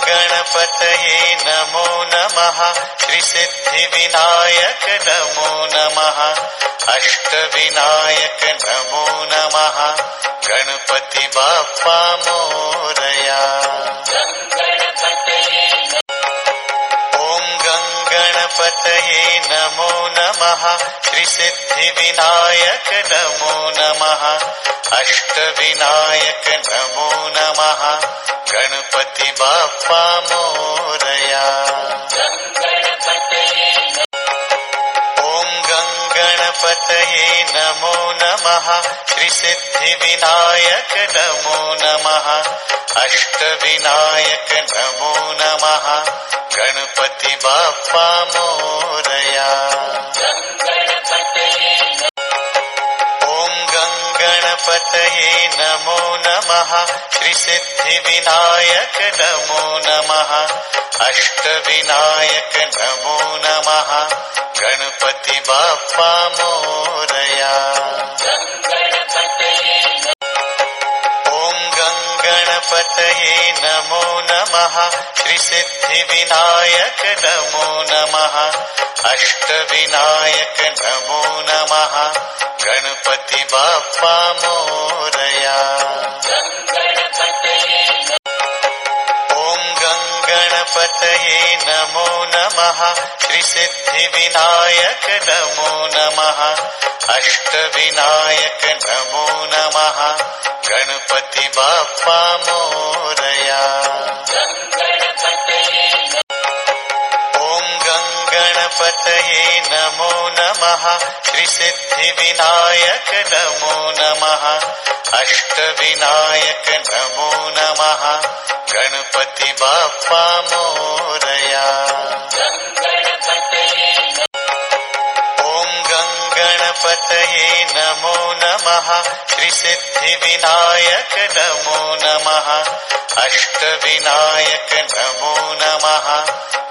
गणपतये नमो नमः। त्रिसिद्धिविनायक नमो नमः। अष्टविनायक नमो नमः। गणपति बाप्पा मोरया। ॐ गणपतये नमो नमः। त्रिसिद्धिविनायक नमो नमः। अष्टविनायक नमो नमः। गणपति बाप्पा मोरया। ॐ गणपतये नमो नमः। त्रिसिद्धिविनायक नमो नमः। अष्टविनायक नमो नमः। गणपति बाप्पा मोरया। ॐ गणपतये नमो नमः। त्रिसिद्धिविनायक नमो नमः। अष्टविनायक नमो नमः। गणपति बाप्पा मोरया। ॐ गणपतये नमो नमः। त्रिसिद्धिविनायक नमो नमः। अष्टविनायक नमो नमः। गणपति बाप्पा मोरया। ॐ गणपतये नमो नमः। त्रिसिद्धिविनायक नमो नमः। अष्टविनायक नमो नमः। गणपति बाप्पा मोरया। ॐ गणपतये नमो नमः। त्रिसिद्धिविनायक नमो नमः। अष्टविनायक नमो नमः। गणपति बाप्पा मोरया। ॐ गणपतये नमो नमः। त्रिसिद्धिविनायक नमो नमः। अष्टविनायक नमो नमः।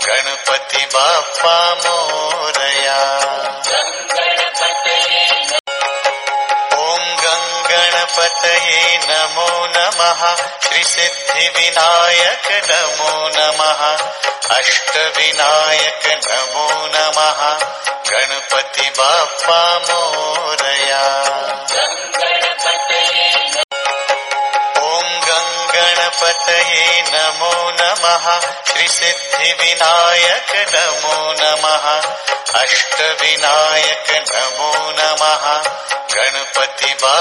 गणपति बाप्पा मोरया। ॐ गणपतये नमो नमः। त्रिसिद्धिविनायक नमो नमः। अष्टविनायक नमो नमः। गणपति बाप्पा मोरया। ॐ गणपतये नमो नमः। त्रिसिद्धिविनायक नमो नमः। अष्टविनायक नमो नमः। गणपति बाप्पा